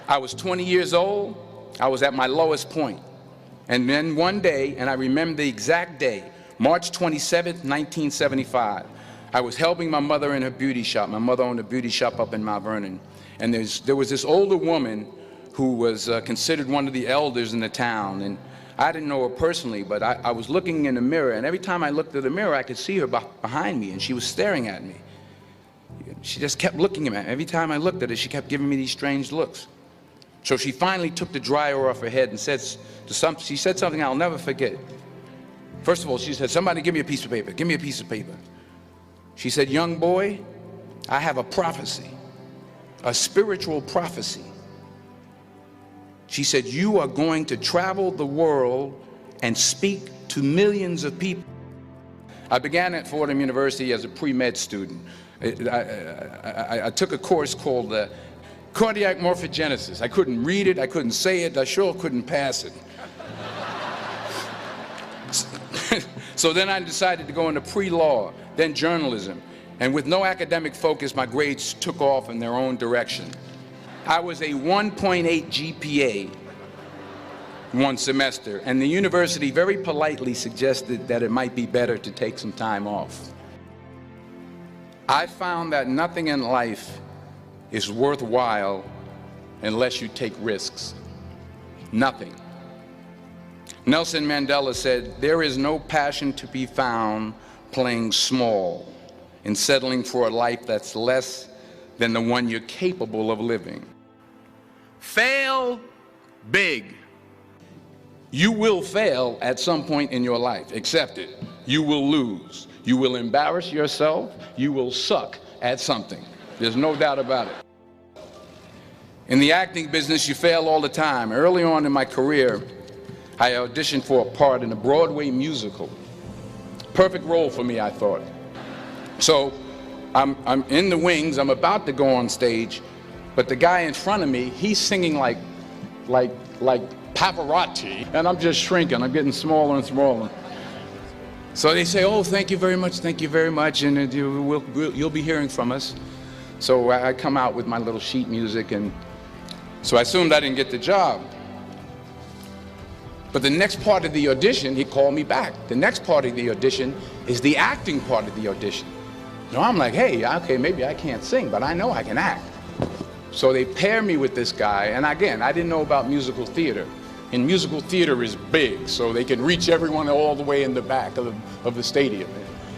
I was 20 years old. I was at my lowest point. And then one day, and I remember the exact day, March 27th, 1975, I was helping my mother in her beauty shop. My mother owned a beauty shop up in Mount Vernon. And there was this older woman who was considered one of the elders in the town. And I didn't know her personally, but I was looking in the mirror, and every time I looked at the mirror, I could see her behind me, and she was staring at me. She just kept looking at me. Every time I looked at her, she kept giving me these strange looks. So she finally took the dryer off her head and she said something I'll never forget. First of all, she said, "Somebody give me a piece of paper. Give me a piece of paper." She said, "Young boy, I have a prophecy, a spiritual prophecy." She said, "You are going to travel the world and speak to millions of people." I began at Fordham University as a pre-med student. I took a course called cardiac morphogenesis. I couldn't read it, I couldn't say it, I sure couldn't pass it. So then I decided to go into pre-law, then journalism. And with no academic focus, my grades took off in their own direction. I was a 1.8 GPA one semester, and the university very politely suggested that it might be better to take some time off. I found that nothing in life is worthwhile unless you take risks. Nothing. Nelson Mandela said, "There is no passion to be found playing small and settling for a life that's less than the one you're capable of living." Fail big. You will fail at some point in your life. Accept it. You will lose. You will embarrass yourself. You will suck at something. There's no doubt about it. In the acting business, you fail all the time. Early on in my career, I auditioned for a part in a Broadway musical. Perfect role for me, I thought. So I'm in the wings. I'm about to go on stage, but the guy in front of me, he's singing like Pavarotti, and I'm just shrinking. I'm getting smaller and smaller. So they say, "Oh, thank you very much, and you'll be hearing from us." So I come out with my little sheet music, and so I assumed I didn't get the job. But the next part of the audition, he called me back. The next part of the audition is the acting part of the audition. Now I'm like, hey, okay, maybe I can't sing, but I know I can act. So they pair me with this guy, and again, I didn't know about musical theater. And musical theater is big, so they can reach everyone all the way in the back of the stadium.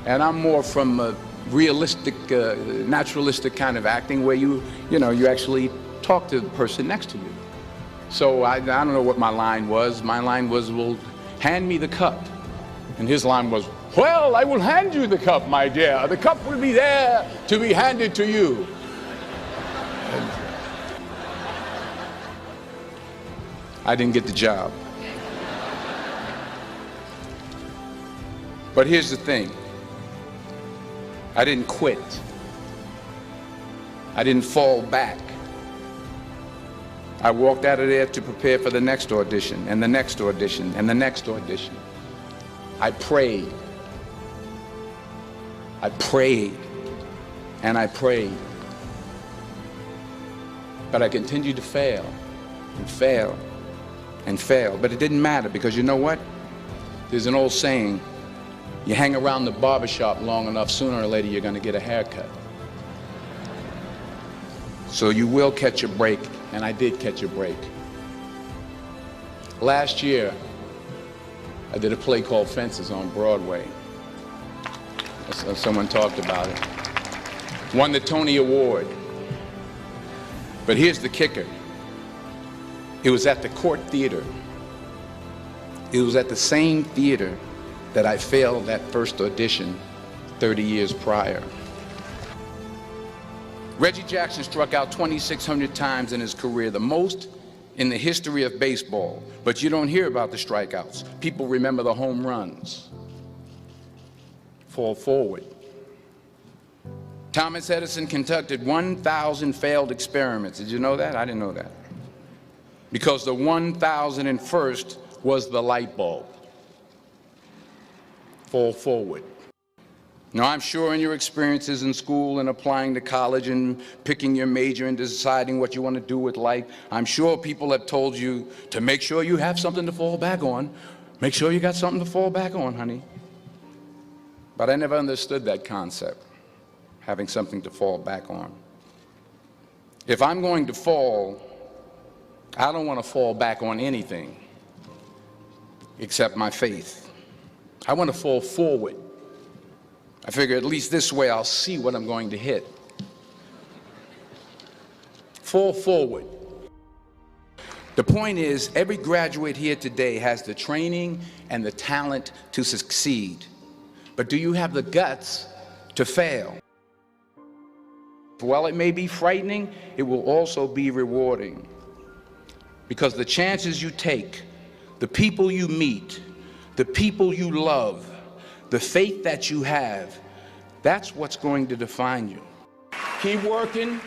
And I'm more from a realistic, naturalistic kind of acting where you actually talk to the person next to you. So I don't know what my line was. My line was, "Well, hand me the cup." And his line was, "Well, I will hand you the cup, my dear. The cup will be there to be handed to you." I didn't get the job. But here's the thing. I didn't quit. I didn't fall back. I walked out of there to prepare for the next audition, and the next audition, and the next audition. I prayed. I prayed, and I prayed. But I continued to fail, and fail, and fail. But it didn't matter, because you know what? There's an old saying, you hang around the barbershop long enough, sooner or later you're going to get a haircut. So you will catch a break, and I did catch a break. Last year, I did a play called Fences on Broadway. Someone talked about it. Won the Tony Award. But here's the kicker. It was at the Court Theater. It was at the same theater that I failed that first audition 30 years prior. Reggie Jackson struck out 2,600 times in his career, the most in the history of baseball. But you don't hear about the strikeouts. People remember the home runs. Fall forward. Thomas Edison conducted 1,000 failed experiments. Did you know that? I didn't know that. Because the 1,001st was the light bulb. Fall forward. Now, I'm sure in your experiences in school and applying to college and picking your major and deciding what you want to do with life, I'm sure people have told you to make sure you have something to fall back on. Make sure you got something to fall back on, honey. But I never understood that concept, having something to fall back on. If I'm going to fall, I don't want to fall back on anything except my faith. I want to fall forward. I figure at least this way I'll see what I'm going to hit. Fall forward. The point is, every graduate here today has the training and the talent to succeed. But do you have the guts to fail? While it may be frightening, it will also be rewarding. Because the chances you take, the people you meet, the people you love, the faith that you have, that's what's going to define you. Keep working,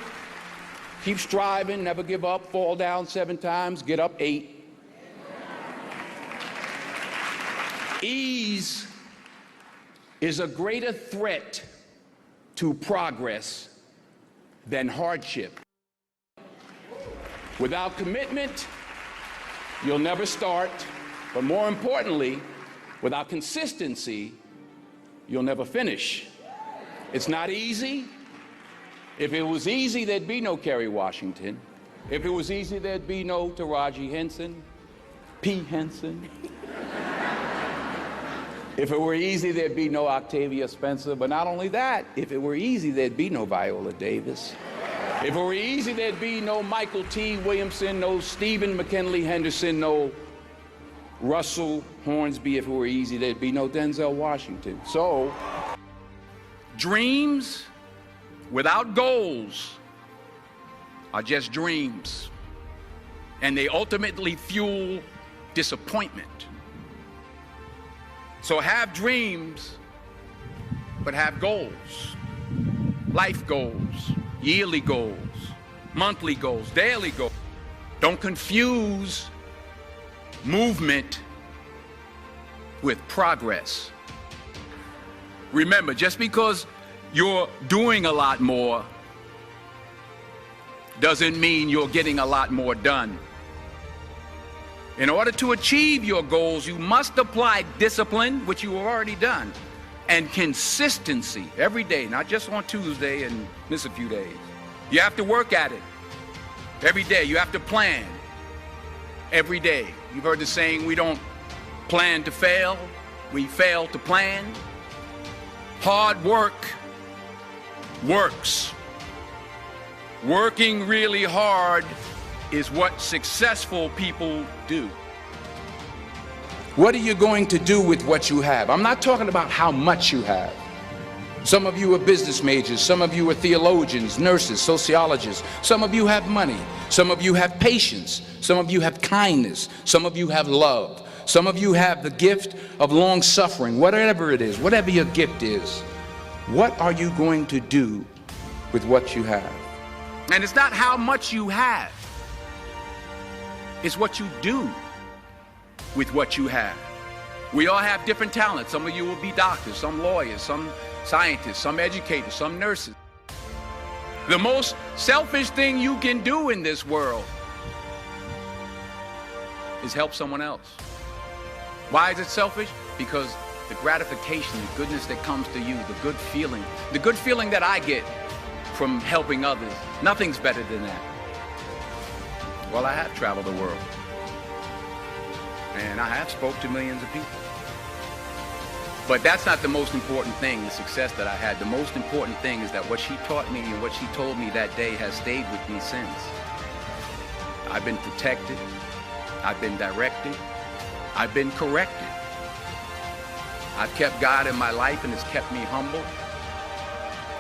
keep striving, never give up, fall down 7 times, get up 8. Ease is a greater threat to progress than hardship. Without commitment, you'll never start, but more importantly, without consistency, you'll never finish. It's not easy. If it was easy, there'd be no Kerry Washington. If it was easy, there'd be no Taraji Henson, P. Henson. If it were easy, there'd be no Octavia Spencer. But not only that, if it were easy, there'd be no Viola Davis. If it were easy, there'd be no Michael T. Williamson, no Stephen McKinley Henderson, no Russell Hornsby. If it were easy, there'd be no Denzel Washington. So, dreams without goals are just dreams, and they ultimately fuel disappointment. So have dreams, but have goals. Life goals, yearly goals, monthly goals, daily goals. Don't confuse movement with progress. Remember, just because you're doing a lot more doesn't mean you're getting a lot more done. In order to achieve your goals, you must apply discipline, which you have already done, and consistency every day, not just on Tuesday and miss a few days. You have to work at it every day. You have to plan every day. You've heard the saying, we don't plan to fail, we fail to plan. Hard work works. Working really hard is what successful people do. What are you going to do with what you have? I'm not talking about how much you have. Some of you are business majors, some of you are theologians, nurses, sociologists, some of you have money, some of you have patience, some of you have kindness, some of you have love, some of you have the gift of long suffering. Whatever it is, whatever your gift is, what are you going to do with what you have? And it's not how much you have, it's what you do with what you have. We all have different talents. Some of you will be doctors, some lawyers, some scientists, some educators, some nurses. The most selfish thing you can do in this world is help someone else. Why is it selfish? Because the gratification, the goodness that comes to you, the good feeling that I get from helping others, nothing's better than that. Well, I have traveled the world, and I have spoke to millions of people. But that's not the most important thing, the success that I had. The most important thing is that what she taught me and what she told me that day has stayed with me since. I've been protected, I've been directed, I've been corrected. I've kept God in my life and it's kept me humble.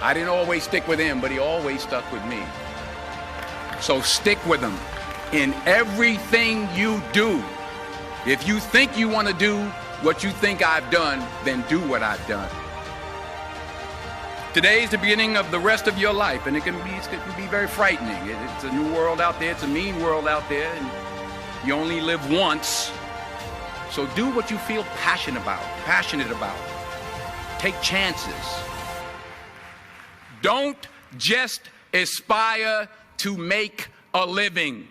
I didn't always stick with him, but he always stuck with me. So stick with him in everything you do. If you think you want to do what you think I've done, then do what I've done. Today is the beginning of the rest of your life, and it can be very frightening. It's a new world out there. It's a mean world out there, and you only live once. So do what you feel passionate about. Take chances. Don't just aspire to make a living.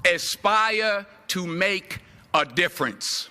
Aspire to make a difference.